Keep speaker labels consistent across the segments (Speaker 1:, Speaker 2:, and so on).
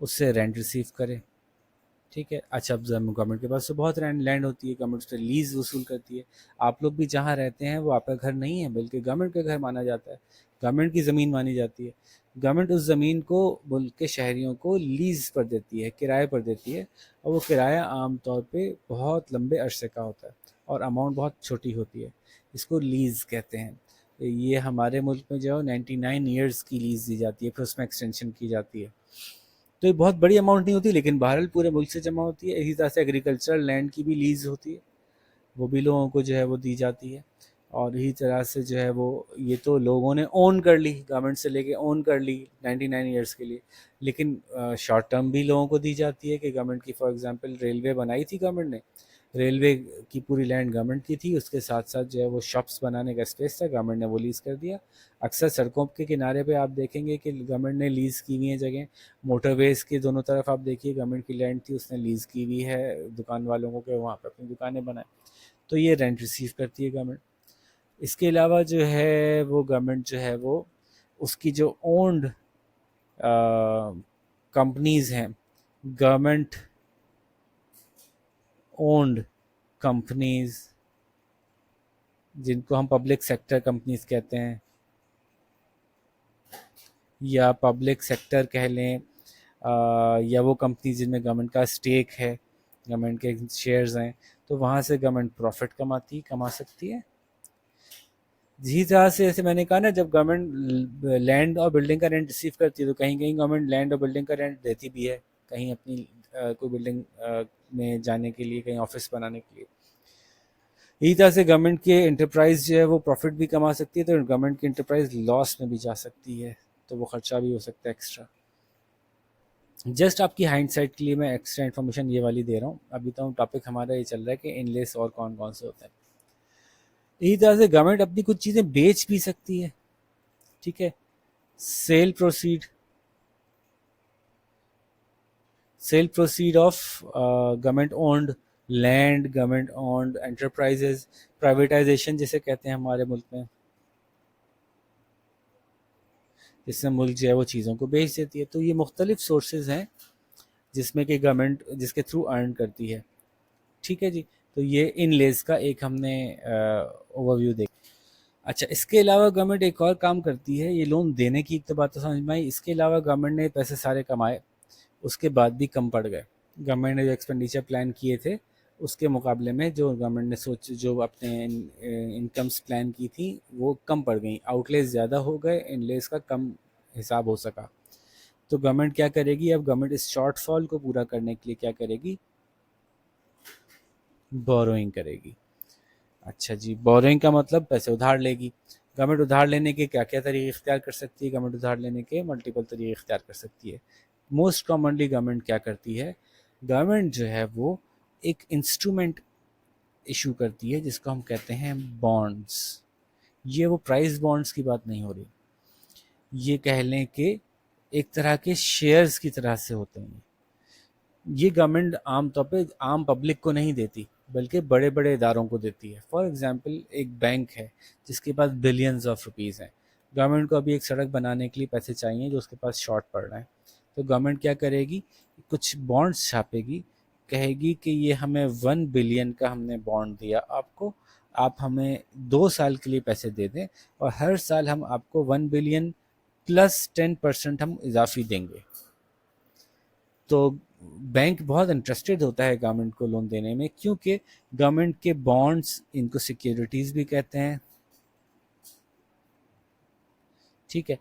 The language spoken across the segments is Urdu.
Speaker 1: اس سے رینٹ ریسیو کرے. ٹھیک ہے. اچھا اب گورنمنٹ کے پاس تو بہت لینڈ ہوتی ہے, گورنمنٹ سے لیز وصول کرتی ہے. آپ لوگ بھی جہاں رہتے ہیں وہ آپ کا گھر نہیں ہے بلکہ گورنمنٹ کا گھر مانا جاتا ہے, گورنمنٹ کی زمین مانی جاتی ہے. گورنمنٹ اس زمین کو ملک کے شہریوں کو لیز پر دیتی ہے, کرائے پر دیتی ہے, اور وہ کرایہ عام طور پہ بہت لمبے عرصے کا ہوتا ہے اور اماؤنٹ بہت چھوٹی ہوتی ہے. اس کو لیز کہتے ہیں. یہ ہمارے ملک میں جو ہے 99 ایئرس کی لیز دی جاتی ہے, پھر اس میں ایکسٹینشن کی جاتی ہے. تو یہ بہت بڑی اماؤنٹ نہیں ہوتی, لیکن بہرحال پورے ملک سے جمع ہوتی ہے. اسی طرح سے ایگریکلچرل لینڈ کی بھی لیز ہوتی ہے, وہ بھی لوگوں کو جو ہے وہ دی جاتی ہے. اور اسی طرح سے جو ہے وہ یہ تو لوگوں نے اون کر لی, گورنمنٹ سے لے کے اون کر لی 99 ایئرس کے لیے. لیکن شارٹ ٹرم بھی لوگوں کو دی جاتی ہے کہ گورنمنٹ کی, فار ایگزامپل ریلوے بنائی تھی گورنمنٹ نے, ریلوے کی پوری لینڈ گورنمنٹ کی تھی, اس کے ساتھ ساتھ جو ہے وہ شاپس بنانے کا اسپیس تھا, گورنمنٹ نے وہ لیز کر دیا. اکثر سڑکوں کے کنارے پہ آپ دیکھیں گے کہ گورنمنٹ نے لیز کی ہوئی ہیں جگہیں. موٹر ویز کے دونوں طرف آپ دیکھیے گورنمنٹ کی لینڈ تھی, اس نے لیز کی ہوئی ہے دکان والوں کو کہ وہاں پہ اپنی دکانیں بنائیں. تو یہ رینٹ ریسیو کرتی ہے گورنمنٹ. اس کے علاوہ جو ہے وہ گورنمنٹ جو ہے وہ اس کی جو اونڈ کمپنیز ہیں, گورنمنٹ اونڈ کمپنیز جن کو ہم پبلک سیکٹر کمپنیز کہتے ہیں یا پبلک سیکٹر کہہ لیں, یا وہ کمپنی جن میں گورنمنٹ کا اسٹیک ہے, گورنمنٹ کے شیئرز ہیں, تو وہاں سے گورنمنٹ پروفٹ کما سکتی ہے. جی طرح سے جیسے میں نے کہا نا, جب گورنمنٹ لینڈ اور بلڈنگ کا رینٹ ریسیو کرتی ہے تو کہیں کہیں گورنمنٹ لینڈ اور بلڈنگ کا رینٹ دیتی بھی ہے, کہیں اپنی کوئی بلڈنگ میں جانے کے لیے, کہیں آفس بنانے کے لیے. اسی طرح سے گورنمنٹ کے انٹرپرائز جو ہے وہ پروفٹ بھی کما سکتی ہے, تو گورنمنٹ کی انٹرپرائز لاس میں بھی جا سکتی ہے, تو وہ خرچہ بھی ہو سکتا ہے ایکسٹرا. جسٹ آپ کی ہائنڈ سائٹ کے لیے میں ایکسٹرا انفارمیشن یہ والی دے رہا ہوں. ابھی تو ٹاپک ہمارا یہ چل رہا ہے کہ ان لیس اور کون کون سے ہوتے ہیں. اسی طرح سے گورنمنٹ اپنی کچھ چیزیں بیچ بھی سکتی ہے. ٹھیک ہے. Sale proceed of government owned land, government owned enterprises, privatisation جسے کہتے ہیں ہمارے ملک میں, جس میں ملک جو ہے وہ چیزوں کو بیچ دیتی ہے. تو یہ مختلف سورسز ہیں جس میں کہ گورنمنٹ جس کے تھرو ارن کرتی ہے. ٹھیک ہے جی. تو یہ ان لیز کا ایک ہم نے اوور ویو دیکھا. اچھا, اس کے علاوہ گورنمنٹ ایک اور کام کرتی ہے, یہ لون دینے کی تو بات تو سمجھ میں آئی. اس کے علاوہ گورنمنٹ نے پیسے سارے کمائے, اس کے بعد بھی کم پڑ گئے. گورنمنٹ نے جو ایکسپینڈیچر پلان کیے تھے اس کے مقابلے میں جو گورنمنٹ نے جو اپنے انکمس پلان کی تھی وہ کم پڑ گئیں, آؤٹ لیز زیادہ ہو گئے, ان لیز کا کم حساب ہو سکا. تو گورنمنٹ کیا کرے گی, اب گورنمنٹ اس شارٹ فال کو پورا کرنے کے لیے کیا کرے گی, بوروئنگ کرے گی. اچھا جی, بوروئنگ کا مطلب پیسے ادھار لے گی. گورنمنٹ ادھار لینے کے کیا کیا طریقے اختیار کر سکتی ہے, گورنمنٹ ادھار لینے کے ملٹیپل طریقے اختیار کر سکتی ہے. موسٹ کامنلی گورنمنٹ کیا کرتی ہے, گورنمنٹ جو ہے وہ ایک انسٹرومنٹ ایشو کرتی ہے جس کو ہم کہتے ہیں بانڈز. یہ وہ پرائز بانڈز کی بات نہیں ہو رہی, یہ کہہ لیں کہ ایک طرح کے شیئرز کی طرح سے ہوتے ہیں. یہ گورنمنٹ عام طور پہ عام پبلک کو نہیں دیتی بلکہ بڑے بڑے اداروں کو دیتی ہے. فار ایگزامپل ایک بینک ہے جس کے پاس بلینز آف روپیز ہیں, گورنمنٹ کو ابھی ایک سڑک بنانے کے لیے پیسے چاہیے جو اس کے پاس شارٹ پڑ رہے ہیں, تو گورنمنٹ کیا کرے گی, کچھ بانڈز چھاپے گی, کہے گی کہ یہ ہمیں 1 بلین کا ہم نے بانڈ دیا آپ کو, آپ ہمیں 2 سال کے لیے پیسے دے دیں اور ہر سال ہم آپ کو 1 بلین پلس 10% ہم اضافی دیں گے. تو بینک بہت انٹرسٹڈ ہوتا ہے گورنمنٹ کو لون دینے میں, کیونکہ گورنمنٹ کے بانڈز, ان کو سیکیورٹیز بھی کہتے ہیں. ٹھیک ہے,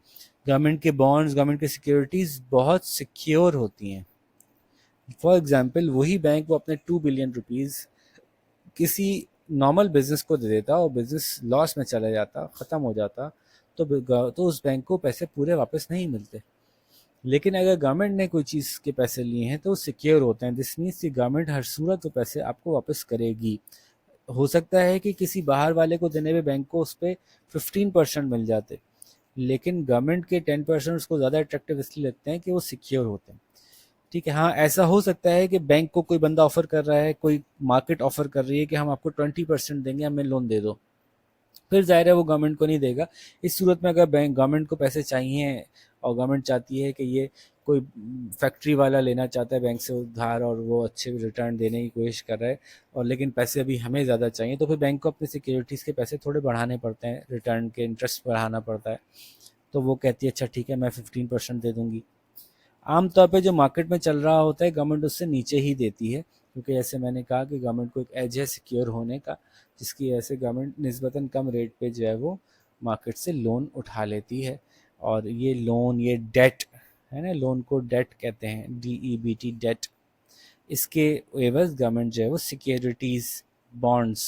Speaker 1: گورنمنٹ کے بانڈز, گورنمنٹ کے سیکیورٹیز بہت سیکیور ہوتی ہیں. فار ایگزامپل وہی بینک وہ اپنے 2 بلین روپیز کسی نارمل بزنس کو دے دیتا اور بزنس لاس میں چلا جاتا, ختم ہو جاتا, تو اس بینک کو پیسے پورے واپس نہیں ملتے. لیکن اگر گورنمنٹ نے کوئی چیز کے پیسے لیے ہیں تو وہ سیکیور ہوتے ہیں. دس مینس کہ گورنمنٹ ہر صورت وہ پیسے آپ کو واپس کرے گی. ہو سکتا ہے کہ کسی باہر والے کو دینے پہ بینک کو اس پہ 15% مل جاتے, لیکن گورنمنٹ کے 10% اس کو زیادہ اٹریکٹیو اس لیے لگتے ہیں کہ وہ سیکیور ہوتے ہیں. ٹھیک ہے. ہاں ایسا ہو سکتا ہے کہ بینک کو کوئی بندہ آفر کر رہا ہے, کوئی مارکیٹ آفر کر رہی ہے کہ ہم آپ کو 20% دیں گے, ہمیں لون دے دو, پھر ظاہر ہے وہ گورنمنٹ کو نہیں دے گا. اس صورت میں اگر گورنمنٹ کو پیسے چاہیے اور گورنمنٹ چاہتی ہے کہ یہ کوئی فیکٹری والا لینا چاہتا ہے بینک سے ادھار اور وہ اچھے ریٹرن دینے کی کوشش کر رہا ہے اور لیکن پیسے ابھی ہمیں زیادہ چاہیے، تو پھر بینک کو اپنی سیکیورٹیز کے پیسے تھوڑے بڑھانے پڑتے ہیں، ریٹرن کے انٹرسٹ بڑھانا پڑتا ہے، تو وہ کہتی ہے اچھا ٹھیک ہے میں 15% دے دوں گی۔ عام طور پہ جو مارکیٹ میں چل رہا ہوتا ہے گورنمنٹ اس سے نیچے ہی دیتی ہے، کیونکہ جیسے میں نے کہا کہ گورنمنٹ کو ایک ایج ہے سیکیور ہونے کا، جس کی وجہ سے گورنمنٹ نسبتاً کم ریٹ پہ جو ہے وہ مارکیٹ سے لون اٹھا لیتی ہے، اور یہ لون، یہ ڈیٹ ہے نا، لون کو ڈیٹ کہتے ہیں، DEBT ڈیٹ، اس کے ایوز گورنمنٹ جو ہے وہ سیکیورٹیز بانڈس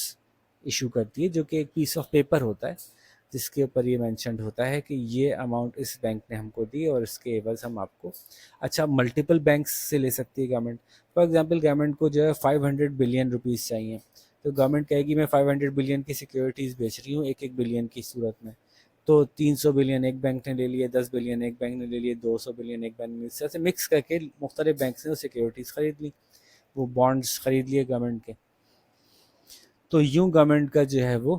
Speaker 1: ایشو کرتی ہے، جو کہ ایک پیس آف پیپر ہوتا ہے جس کے اوپر یہ مینشنڈ ہوتا ہے کہ یہ اماؤنٹ اس بینک نے ہم کو دی اور اس کے ایوز ہم آپ کو، اچھا ملٹیپل بینکس سے لے سکتی ہے گورنمنٹ، فار ایگزامپل گورنمنٹ کو جو ہے 500 بلین روپیز چاہیے، تو گورنمنٹ کہے گی میں 500 بلین کی سیکیورٹیز بیچ رہی ہوں 1 بلین کی صورت میں، تو 300 بلین ایک بینک نے لے لیے، 10 بلین ایک بینک نے لے لیے، 200 بلین ایک بینک نے، اس طرح سے مکس کر کے مختلف بینکس نے سیکیورٹیز خرید لی، وہ بانڈز خرید لیے گورنمنٹ کے، تو یوں گورنمنٹ کا جو ہے وہ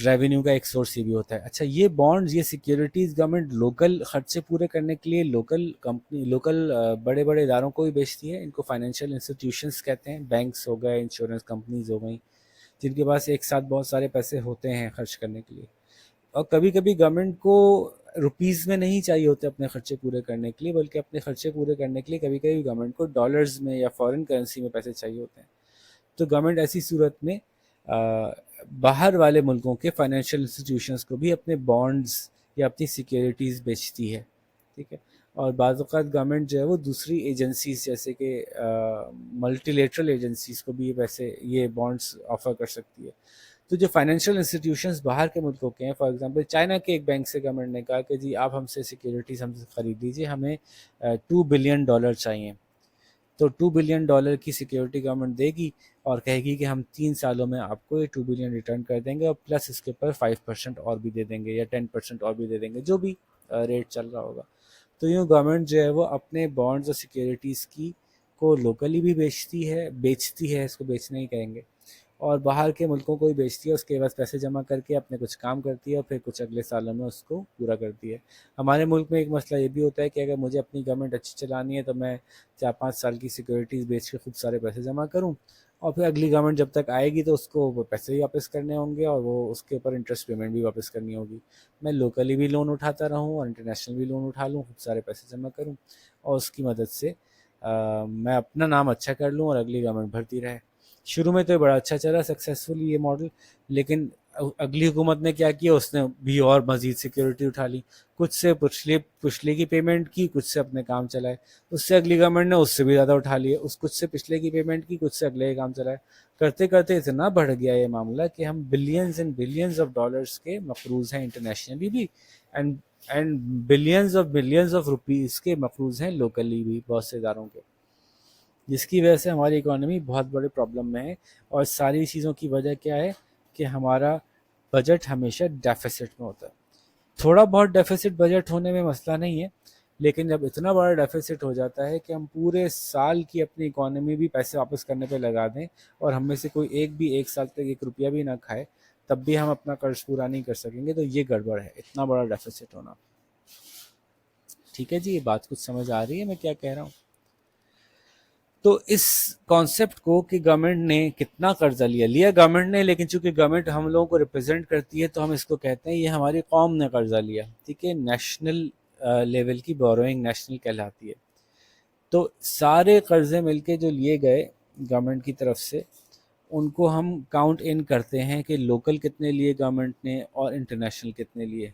Speaker 1: ریونیو کا ایک سورس یہ بھی ہوتا ہے۔ اچھا یہ بانڈز، یہ سیکیورٹیز گورنمنٹ لوکل خرچے پورے کرنے کے لیے لوکل کمپنی، لوکل بڑے بڑے اداروں کو بھی بیچتی ہے، ان کو فائنینشیل انسٹیٹیوشنز کہتے ہیں، بینکس ہو گئے، انشورنس کمپنیز ہو گئیں، جن کے پاس ایک ساتھ بہت سارے پیسے ہوتے ہیں خرچ کرنے کے لیے، اور کبھی کبھی گورنمنٹ کو روپیز میں نہیں چاہیے ہوتے اپنے خرچے پورے کرنے کے لیے، بلکہ اپنے خرچے پورے کرنے کے لیے کبھی کبھی گورنمنٹ کو ڈالرز میں یا فارن کرنسی میں پیسے چاہیے ہوتے ہیں، تو گورنمنٹ ایسی صورت میں باہر والے ملکوں کے فائنینشیل انسٹیٹیوشنز کو بھی اپنے بانڈز یا اپنی سیکیورٹیز بیچتی ہے، ٹھیک ہے، اور بعض اوقات گورنمنٹ جو ہے وہ دوسری ایجنسیز جیسے کہ ملٹی لیٹرل ایجنسیز کو بھی ویسے یہ بانڈز آفر کر سکتی ہے، تو جو فائنینشیل انسٹیٹیوشنز باہر کے ملکوں کے ہیں، فار ایگزامپل چائنا کے ایک بینک سے گورنمنٹ نے کہا کہ جی آپ ہم سے سیکیورٹیز ہم سے خرید لیجیے، ہمیں $2 بلین چاہیے، تو $2 بلین کی سیکیورٹی گورنمنٹ دے گی اور کہے گی کہ ہم 3 سالوں میں آپ کو یہ 2 بلین ریٹرن کر دیں گے، اور پلس اس کے اوپر 5% اور بھی دے دیں گے یا 10% اور بھی دے دیں گے، جو بھی ریٹ چل رہا ہوگا، تو یوں گورنمنٹ جو ہے وہ اپنے بانڈز اور سیکیورٹیز کی کو لوکلی بھی بیچتی ہے، اس کو بیچنا ہی کہیں گے، اور باہر کے ملکوں کو بھی بیچتی ہے، اس کے بعد پیسے جمع کر کے اپنے کچھ کام کرتی ہے اور پھر کچھ اگلے سالوں میں اس کو پورا کرتی ہے۔ ہمارے ملک میں ایک مسئلہ یہ بھی ہوتا ہے کہ اگر مجھے اپنی گورنمنٹ اچھی چلانی ہے تو میں 4-5 سال کی سیکیورٹیز بیچ کے خوب سارے پیسے جمع کروں، اور پھر اگلی گورنمنٹ جب تک آئے گی تو اس کو وہ پیسے بھی واپس کرنے ہوں گے اور وہ اس کے اوپر انٹرسٹ پیمنٹ بھی واپس کرنی ہوگی، میں لوکلی بھی لون اٹھاتا رہوں اور انٹرنیشنل بھی لون اٹھا لوں، خوب سارے پیسے جمع کروں اور اس کی مدد سے میں اپنا نام اچھا کر لوں اور اگلی گورنمنٹ بھرتی رہے۔ شروع میں تو یہ بڑا اچھا چلا سکسیزفلی یہ ماڈل، لیکن اگلی حکومت نے کیا کیا، اس نے بھی اور مزید سیکیورٹی اٹھا لی، کچھ سے پچھلے کی پیمنٹ کی، کچھ سے اپنے کام چلائے، اس سے اگلی گورنمنٹ نے اس سے بھی زیادہ اٹھا لیے، اس کچھ سے پچھلے کی پیمنٹ کی، کچھ سے اگلے کام چلائے، کرتے کرتے اتنا بڑھ گیا یہ معاملہ کہ ہم billions and billions of dollars کے مقروض ہیں انٹرنیشنلی بھی، اینڈ بلینز آف روپیز کے مقروض ہیں لوکلی بھی بہت سے اداروں کے، جس کی وجہ سے ہماری اکانومی بہت بڑے پرابلم میں ہے، اور ساری چیزوں کی وجہ کیا ہے کہ ہمارا بجٹ ہمیشہ ڈیفیسٹ میں ہوتا ہے۔ تھوڑا بہت ڈیفیسٹ بجٹ ہونے میں مسئلہ نہیں ہے، لیکن جب اتنا بڑا ڈیفیسٹ ہو جاتا ہے کہ ہم پورے سال کی اپنی اکانومی بھی پیسے واپس کرنے پہ لگا دیں اور ہم میں سے کوئی ایک سال تک 1 روپیہ بھی نہ کھائے، تب بھی ہم اپنا قرض پورا نہیں کر سکیں گے، تو یہ گڑبڑ ہے اتنا بڑا ڈیفیسٹ ہونا۔ ٹھیک ہے جی، یہ بات کچھ سمجھ آ رہی ہے میں کیا کہہ رہا ہوں؟ تو اس کانسیپٹ کو کہ گورنمنٹ نے کتنا قرضہ لیا گورنمنٹ نے، لیکن چونکہ گورنمنٹ ہم لوگوں کو ریپرزینٹ کرتی ہے تو ہم اس کو کہتے ہیں یہ ہماری قوم نے قرضہ لیا، ٹھیک ہے، نیشنل لیول کی بوروئنگ نیشنل کہلاتی ہے، تو سارے قرضے مل کے جو لیے گئے گورنمنٹ کی طرف سے ان کو ہم کاؤنٹ ان کرتے ہیں کہ لوکل کتنے لیے گورنمنٹ نے اور انٹرنیشنل کتنے لیے،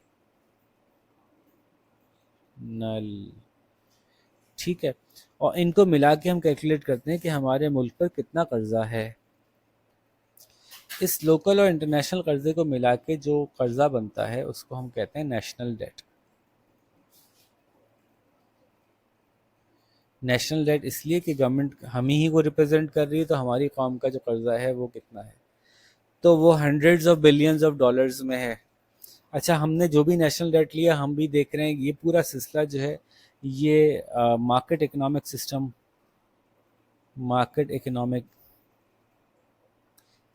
Speaker 1: نل، ٹھیک ہے، اور ان کو ملا کے ہم کیلکولیٹ کرتے ہیں کہ ہمارے ملک پر کتنا قرضہ ہے۔ اس لوکل اور انٹرنیشنل قرضے کو ملا کے جو قرضہ بنتا ہے اس کو ہم کہتے ہیں نیشنل ڈیٹ۔ نیشنل ڈیٹ اس لیے کہ گورنمنٹ ہم ہی کو ریپرزینٹ کر رہی ہے، تو ہماری قوم کا جو قرضہ ہے وہ کتنا ہے، تو وہ hundreds of billions of dollars میں ہے۔ اچھا ہم نے جو بھی نیشنل ڈیٹ لیا ہم بھی دیکھ رہے ہیں یہ پورا سلسلہ جو ہے یہ مارکیٹ اکنامک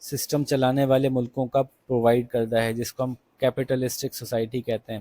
Speaker 1: سسٹم، چلانے والے ملکوں کا پرووائڈ کردہ ہے، جس کو ہم کیپٹلسٹک سوسائٹی کہتے ہیں۔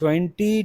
Speaker 1: 20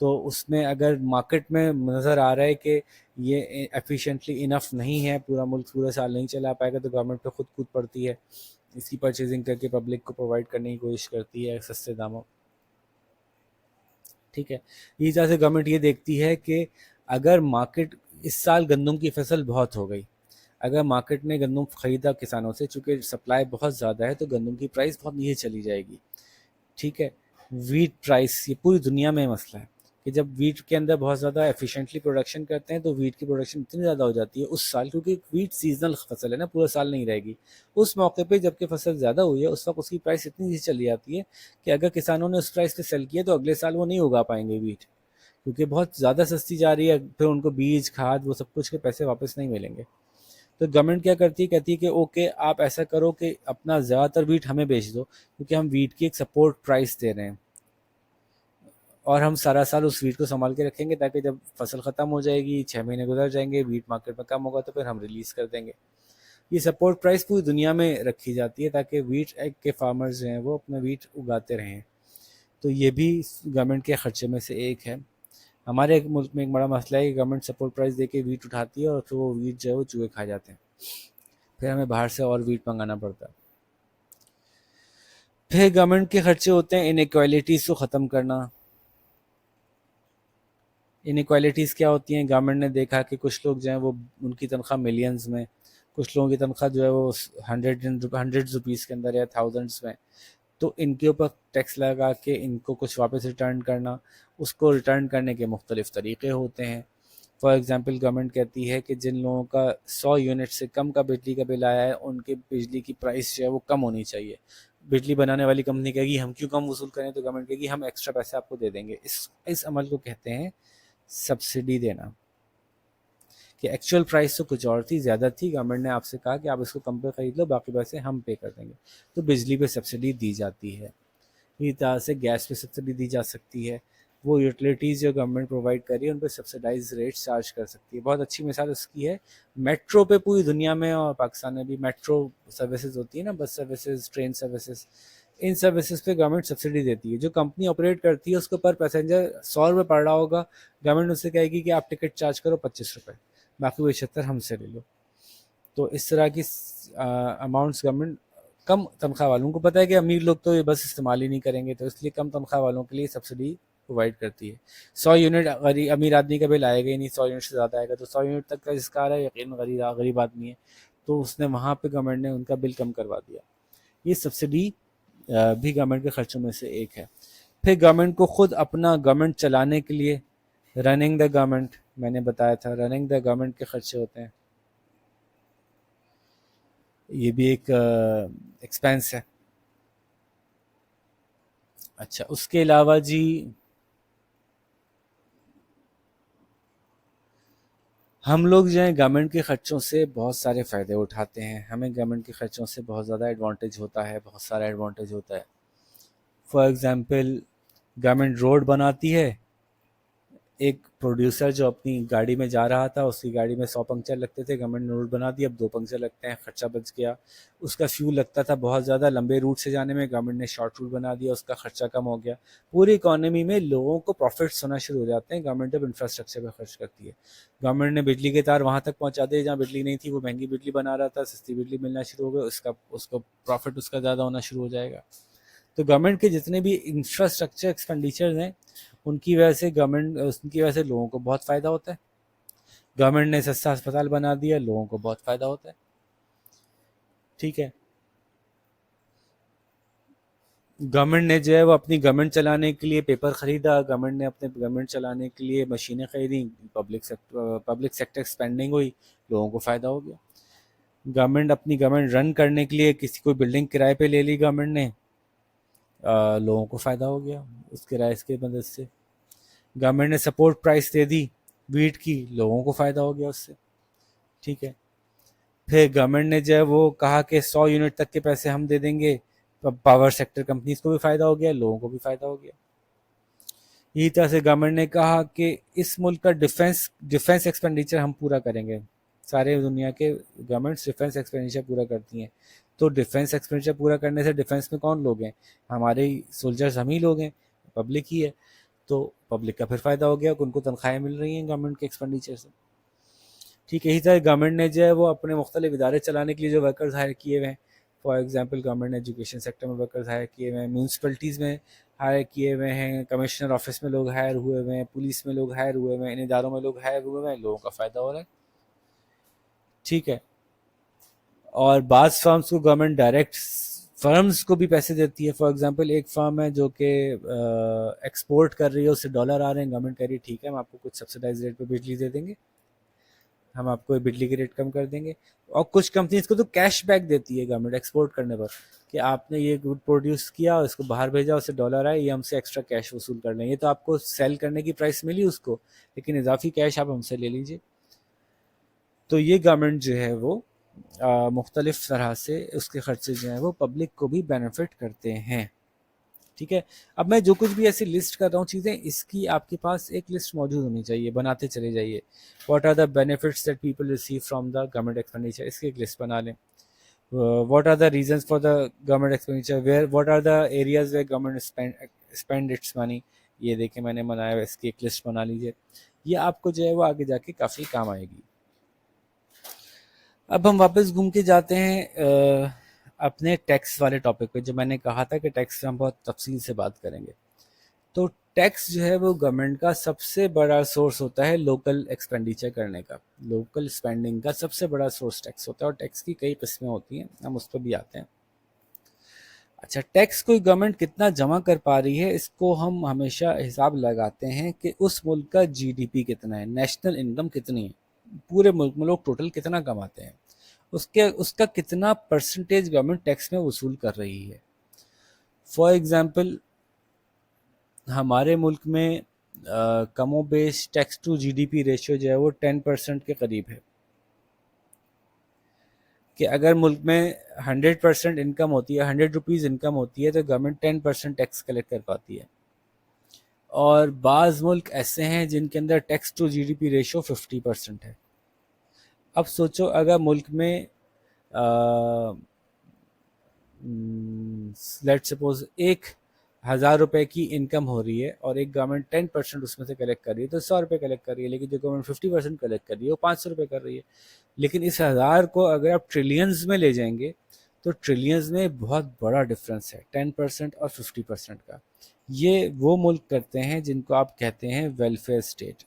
Speaker 1: تو اس میں اگر مارکیٹ میں نظر آ رہا ہے کہ یہ ایفیشینٹلی انف نہیں ہے، پورا ملک پورا سال نہیں چلا پائے گا، تو گورنمنٹ پہ خود کود پڑتی ہے، اس کی پرچیزنگ کر کے پبلک کو پرووائڈ کرنے کی کوشش کرتی ہے سستے داموں. ٹھیک ہے. اس طرح سے گورنمنٹ یہ دیکھتی ہے کہ اگر مارکیٹ، اس سال گندم کی فصل بہت ہو گئی، اگر مارکیٹ نے گندم خریدا کسانوں سے، چونکہ سپلائی بہت زیادہ ہے تو گندم کی پرائس بہت نیچے چلی جائے گی. ٹھیک ہے. ویٹ پرائس، یہ پوری دنیا میں مسئلہ ہے کہ جب ویٹ کے اندر بہت زیادہ ایفیشینٹلی پروڈکشن کرتے ہیں تو ویٹ کی پروڈکشن اتنی زیادہ ہو جاتی ہے اس سال، کیونکہ ویٹ سیزنل فصل ہے نا، پورا سال نہیں رہے گی. اس موقع پہ جب کہ فصل زیادہ ہوئی ہے اس وقت اس کی پرائس اتنی نیچے چلی جاتی ہے کہ اگر کسانوں نے اس پرائس پہ سیل کیا تو اگلے سال وہ نہیں اگا پائیں گے ویٹ، کیونکہ بہت زیادہ سستی جا رہی ہے. پھر ان کو بیج، کھاد، وہ سب کچھ کے پیسے واپس نہیں ملیں گے. تو گورنمنٹ کیا کرتی ہے، کہتی ہے کہ اوکے آپ ایسا کرو کہ اپنا زیادہ تر ویٹ ہمیں بیچ دو، کیونکہ ہم ویٹ کی ایک سپورٹ پرائس دے رہے ہیں، اور ہم سارا سال اس ویٹ کو سنبھال کے رکھیں گے تاکہ جب فصل ختم ہو جائے گی، 6 مہینے گزر جائیں گے، ویٹ مارکیٹ میں کم ہوگا تو پھر ہم ریلیز کر دیں گے. یہ سپورٹ پرائس پوری دنیا میں رکھی جاتی ہے تاکہ ویٹ کے فارمرز جو ہیں وہ اپنا ویٹ اگاتے رہیں. تو یہ بھی گورنمنٹ کے خرچے میں سے ایک ہے. ہمارے ایک ملک میں ایک بڑا مسئلہ ہے کہ گورنمنٹ سپورٹ پرائس دے کے ویٹ اٹھاتی ہے اور پھر وہ ویٹ جو ہے وہ چوہے کھا جاتے ہیں، پھر ہمیں باہر سے اور ویٹ منگانا پڑتا ہے. پھر گورنمنٹ کے خرچے ہوتے ہیں انیکوالٹیز کو ختم کرنا. انیکوالٹیز کیا ہوتی ہیں؟ گورنمنٹ نے دیکھا کہ کچھ لوگ جو ہیں وہ ان کی تنخواہ ملینز میں، کچھ لوگوں کی تنخواہ جو ہے وہ ہنڈریڈ روپیز کے اندر یا تھاؤزنڈس میں، تو ان کے اوپر ٹیکس لگا کے ان کو کچھ واپس ریٹرن کرنا. اس کو ریٹرن کرنے کے مختلف طریقے ہوتے ہیں. فار ایگزامپل گورنمنٹ کہتی ہے کہ جن لوگوں کا 100 یونٹ سے کم کا بجلی کا بل آیا ہے ان کے بجلی کی پرائس جو ہے وہ کم ہونی چاہیے. بجلی بنانے والی کمپنی کہے گی ہم کیوں کم وصول کریں، تو گورنمنٹ کہے گی ہم ایکسٹرا پیسے آپ کو دے دیں گے. اس عمل کو کہتے ہیں سبسڈی دینا، کہ ایکچوئل پرائس تو کچھ اور تھی، زیادہ تھی، گورنمنٹ نے آپ سے کہا کہ آپ اس کو کم پہ خرید لو، باقی پیسے ہم پے کر دیں گے. تو بجلی پہ سبسڈی دی جاتی ہے. اسی طرح سے گیس پہ سبسڈی دی جا سکتی ہے. وہ یوٹیلیٹیز جو گورنمنٹ پرووائڈ کر رہی ہے ان پہ سبسڈائز ریٹ چارج کر سکتی ہے. بہت اچھی مثال اس کی ہے میٹرو پہ. پوری دنیا میں اور پاکستان میں بھی میٹرو سروسز ہوتی ہیں نا، بس سروسز، ٹرین سروسز، ان سروسز پہ گورنمنٹ سبسڈی دیتی ہے. جو کمپنی آپریٹ کرتی ہے اس کو پر پیسنجر 100 روپے پڑ رہا ہوگا، گورنمنٹ اس سے کہے گی کہ آپ ٹکٹ چارج کرو 25 روپے، باقی وہ 76 ہم سے لے لو. تو اس طرح کی اماؤنٹس گورنمنٹ کم تنخواہ والوں کو پتہ ہے کہ امیر لوگ تو یہ بس استعمال ہی نہیں کریں گے، تو اس لیے کم تنخواہ والوں کے لیے سبسڈی پرووائڈ کرتی ہے. 100 یونٹ امیر آدمی کا بل آئے گا ہی نہیں، 100 یونٹ سے زیادہ آئے گا. تو 100 یونٹ تک کا جس کا آ رہا ہے یقیناً غریب آدمی ہے، تو اس نے وہاں پہ گورنمنٹ نے ان کا بل کم کروا دیا. یہ سبسڈی بھی گورنمنٹ کے خرچوں میں سے ایک ہے. پھر گورنمنٹ کو خود اپنا گورنمنٹ چلانے کے لیے، رننگ دا گورنمنٹ، میں نے بتایا تھا رننگ دا گورنمنٹ کے خرچے ہوتے ہیں، یہ بھی ایک ایکسپینس ہے. اچھا اس کے علاوہ جی ہم لوگ جو ہیں گورنمنٹ کے خرچوں سے بہت سارے فائدے اٹھاتے ہیں. ہمیں گورنمنٹ کے خرچوں سے بہت زیادہ ایڈوانٹیج ہوتا ہے، بہت سارا ایڈوانٹیج ہوتا ہے. فار ایگزامپل گورنمنٹ روڈ بناتی ہے. ایک پروڈیوسر جو اپنی گاڑی میں جا رہا تھا، اس کی گاڑی میں 100 پنکچر لگتے تھے، گورنمنٹ نے روڈ بنا دی، اب 2 پنکچر لگتے ہیں، خرچہ بچ گیا. اس کا فیول لگتا تھا بہت زیادہ لمبے روٹ سے جانے میں، گورنمنٹ نے شارٹ روٹ بنا دیا، اس کا خرچہ کم ہو گیا. پوری اکانومی میں لوگوں کو پروفٹس ہونا شروع ہو جاتے ہیں گورنمنٹ جب انفراسٹرکچر پہ خرچ کرتی ہے. گورنمنٹ نے بجلی کے تار وہاں تک پہنچا دیے جہاں بجلی نہیں تھی، وہ مہنگی بجلی بنا رہا تھا، سستی بجلی ملنا شروع ہو گئی، اس کو پروفٹ اس کا زیادہ ہونا شروع ہو جائے گا. تو گورنمنٹ کے جتنے بھی انفراسٹرکچر ایکسپینڈیچرز ہیں ان کی وجہ سے لوگوں کو بہت فائدہ ہوتا ہے. گورنمنٹ نے سستا اسپتال بنا دیا، لوگوں کو بہت فائدہ ہوتا ہے. ٹھیک ہے. گورنمنٹ نے جو ہے وہ اپنی گورنمنٹ چلانے کے لیے پیپر خریدا، گورنمنٹ نے اپنے گورنمنٹ چلانے کے لیے مشینیں خریدیں، پبلک سیکٹر ایکسپینڈنگ ہوئی، لوگوں کو فائدہ ہو گیا. گورنمنٹ اپنی گورنمنٹ رن کرنے کے لیے کسی کوئی بلڈنگ کرائے پہ لے لی گورنمنٹ نے، لوگوں کو فائدہ ہو گیا اس کرائے کی مدد سے. گورنمنٹ نے سپورٹ پرائس دے دی ویٹ کی، لوگوں کو فائدہ ہو گیا اس سے. ٹھیک ہے. پھر گورنمنٹ نے جو ہے وہ کہا کہ 100 یونٹ تک کے پیسے ہم دے دیں گے، پاور سیکٹر کمپنیز کو بھی فائدہ ہو گیا، لوگوں کو بھی فائدہ ہو گیا. اسی طرح سے گورنمنٹ نے کہا کہ اس ملک کا ڈیفینس ایکسپینڈیچر ہم پورا کریں گے. سارے دنیا کے گورنمنٹس ڈیفینس ایکسپینڈیچر پورا کرتی ہیں. تو ڈیفینس ایکسپینڈیچر پورا کرنے سے ڈیفینس میں کون لوگ ہیں؟ ہمارے سولجرز ہم ہی لوگ ہیں، پبلک ہی ہے. تو پبلک کا پھر فائدہ ہو گیا کہ ان کو تنخواہیں مل رہی ہیں گورنمنٹ کے ایکسپینڈیچر سے. ٹھیک ہے. اسی طرح گورنمنٹ نے جو ہے وہ اپنے مختلف ادارے چلانے کے لیے جو ورکرز ہائر کیے ہوئے ہیں, فار ایگزامپل گورنمنٹ نے ایجوکیشن سیکٹر میں ورکرز ہائر کیے ہوئے ہیں, میونسپلٹیز میں ہائر کیے ہوئے ہیں, کمشنر آفس میں لوگ ہائر ہوئے ہوئے ہیں, پولیس میں لوگ ہائر ہوئے ہوئے ہیں, ان اداروں میں لوگ ہائر ہوئے ہوئے ہیں, لوگوں کا فائدہ ہو رہا ہے. ٹھیک ہے. اور بعض فرمز کو گورنمنٹ ڈائریکٹ فرمز کو بھی پیسے دیتی ہے. فار ایگزامپل ایک فرم ہے جو کہ ایکسپورٹ کر رہی ہے, اس سے ڈالر آ رہے ہیں, گورنمنٹ کہہ رہی ہے ٹھیک ہے ہم آپ کو کچھ سبسڈائز ریٹ پہ بجلی دے دیں گے, ہم آپ کو بجلی کے ریٹ کم کر دیں گے. اور کچھ کمپنیز کو تو کیش بیک دیتی ہے گورنمنٹ ایکسپورٹ کرنے پر, کہ آپ نے یہ گڈ پروڈیوس کیا, اس کو باہر بھیجا, اس سے ڈالر آئے, یہ ہم سے ایکسٹرا کیش وصول کر لیں. یہ تو آپ کو سیل کرنے کی پرائس ملی اس کو, لیکن اضافی کیش آپ ہم سے لے لیجیے. تو یہ گورنمنٹ جو ہے وہ مختلف طرح سے اس کے خرچے جو ہیں وہ پبلک کو بھی بینیفٹ کرتے ہیں. ٹھیک ہے. اب میں جو کچھ بھی ایسی لسٹ کر رہا ہوں چیزیں, اس کی آپ کے پاس ایک لسٹ موجود ہونی چاہیے, بناتے چلے جائیے. What are the benefits that people receive from the government expenditure, اس کی ایک لسٹ بنا لیں. What are the reasons for the government expenditure, where what are the areas where government spend its money, یہ دیکھیں میں نے بنایا ہے, اس کی ایک لسٹ بنا لیجیے. یہ آپ کو جو ہے وہ آگے جا کے کافی کام آئے گی. اب ہم واپس گھوم کے جاتے ہیں اپنے ٹیکس والے ٹاپک پہ, جو میں نے کہا تھا کہ ٹیکس سے ہم بہت تفصیل سے بات کریں گے. تو ٹیکس جو ہے وہ گورنمنٹ کا سب سے بڑا سورس ہوتا ہے لوکل ایکسپینڈیچر کرنے کا. لوکل اسپینڈنگ کا سب سے بڑا سورس ٹیکس ہوتا ہے, اور ٹیکس کی کئی قسمیں ہوتی ہیں, ہم اس پہ بھی آتے ہیں. اچھا, ٹیکس کوئی گورنمنٹ کتنا جمع کر پا رہی ہے, اس کو ہم ہمیشہ حساب لگاتے ہیں کہ اس ملک کا جی ڈی پی کتنا ہے, نیشنل انکم کتنی ہے, پورے ملک میں لوگ ٹوٹل کتنا کماتے ہیں, اس کا کتنا پرسنٹیج گورنمنٹ ٹیکس میں وصول کر رہی ہے. فار ایگزامپل ہمارے ملک میں کم و بیش tax to G D P ratio جو ہے وہ 10% کے قریب ہے. کہ اگر ملک میں 100% انکم ہوتی ہے, 100 روپیز انکم ہوتی ہے, تو گورنمنٹ 10% ٹیکس کلیکٹ کر پاتی ہے. اور بعض ملک ایسے ہیں جن کے اندر tax to G D P ratio 50% ہے. اب سوچو اگر ملک میں لیٹ سپوز 1,000 روپے کی انکم ہو رہی ہے, اور ایک گورنمنٹ 10% اس میں سے کلیکٹ کر رہی ہے, تو 100 روپے کلیکٹ کر رہی ہے. لیکن جو گورنمنٹ 50% کلیکٹ کر رہی ہے وہ 500 روپے کر رہی ہے. لیکن اس 1000 کو اگر آپ ٹریلینز میں لے جائیں گے تو ٹریلینز میں بہت بڑا ڈفرنس ہے, 10% اور 50% کا. یہ وہ ملک کرتے ہیں جن کو آپ کہتے ہیں ویلفیئر اسٹیٹ.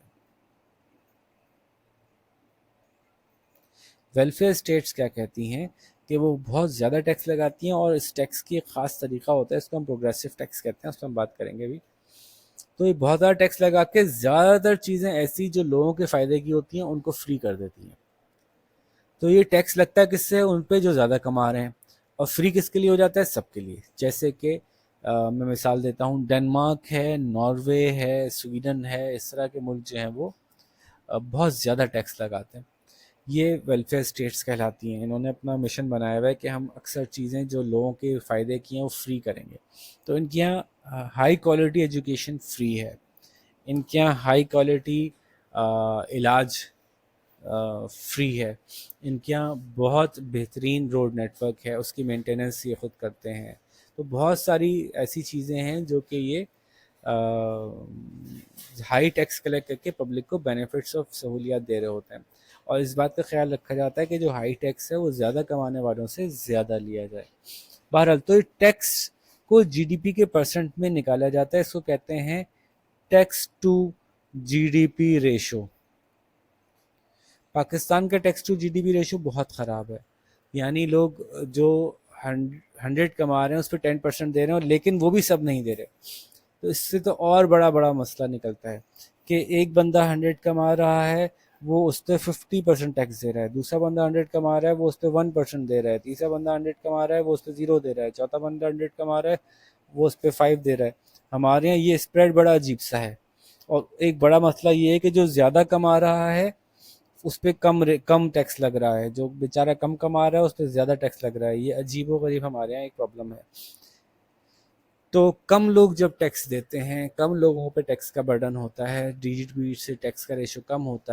Speaker 1: ویلفیئر اسٹیٹس کیا کہتی ہیں کہ وہ بہت زیادہ ٹیکس لگاتی ہیں, اور اس ٹیکس کی ایک خاص طریقہ ہوتا ہے, اس کو ہم پروگریسو ٹیکس کہتے ہیں, اس پہ ہم بات کریں گے بھی. تو یہ بہت زیادہ ٹیکس لگا کے زیادہ تر چیزیں ایسی جو لوگوں کے فائدے کی ہوتی ہیں ان کو فری کر دیتی ہیں. تو یہ ٹیکس لگتا ہے کس سے, ان پہ جو زیادہ کما رہے ہیں, اور فری کس کے لیے ہو جاتا ہے, سب کے لیے. جیسے کہ میں مثال دیتا ہوں, ڈنمارک ہے, ناروے ہے, سویڈن ہے, اس طرح کے ملک جو ہیں وہ بہت زیادہ ٹیکس لگاتے ہیں. یہ ویلفیئر اسٹیٹس کہلاتی ہیں. انہوں نے اپنا مشن بنایا ہوا ہے کہ ہم اکثر چیزیں جو لوگوں کے فائدے کی ہیں وہ فری کریں گے. تو ان کے یہاں ہائی کوالٹی ایجوکیشن فری ہے, ان کے یہاں ہائی کوالٹی علاج فری ہے, ان کے یہاں بہت بہترین روڈ نیٹ ورک ہے, اس کی مینٹیننس یہ خود کرتے ہیں. تو بہت ساری ایسی چیزیں ہیں جو کہ یہ ہائی ٹیکس کلیکٹ کر کے پبلک کو بینیفٹس آف سہولیات دے رہے ہوتے ہیں. اور اس بات کا خیال رکھا جاتا ہے کہ جو ہائی ٹیکس ہے وہ زیادہ کمانے والوں سے زیادہ لیا جائے. بہرحال تو ٹیکس کو جی ڈی پی کے پرسنٹ میں نکالا جاتا ہے, اس کو کہتے ہیں tax to G D P ratio. Pakistan کا tax to G D P ratio بہت خراب ہے, یعنی لوگ جو 100 کما رہے ہیں اس پہ 10% دے رہے ہیں, لیکن وہ بھی سب نہیں دے رہے. تو اس سے تو اور بڑا مسئلہ نکلتا ہے کہ ایک بندہ 100 کما رہا ہے, وہ اس پہ 50% ٹیکس دے رہا ہے, دوسرا بندہ 100 کما رہا ہے وہ اس پہ 1% دے رہا ہے, تیسرا بندہ 100 کما رہا ہے وہ اس پہ 0 دے رہا ہے, چوتھا بندہ 100 کما رہا ہے وہ اس پہ 5 دے رہا ہے. ہمارے یہاں یہ اسپریڈ بڑا عجیب سا ہے. اور ایک بڑا مسئلہ یہ ہے کہ جو زیادہ کما رہا ہے اس پہ کم ٹیکس لگ رہا ہے, جو بیچارہ کم کما رہا ہے اس پہ زیادہ ٹیکس لگ رہا ہے. یہ عجیب و غریب ہمارے یہاں ایک پرابلم ہے. تو کم لوگ جب ٹیکس دیتے ہیں, کم لوگوں پہ ٹیکس کا برڈن ہوتا ہے, ڈی جی پی سے ٹیکس کا ریشو کم ہوتا ہے,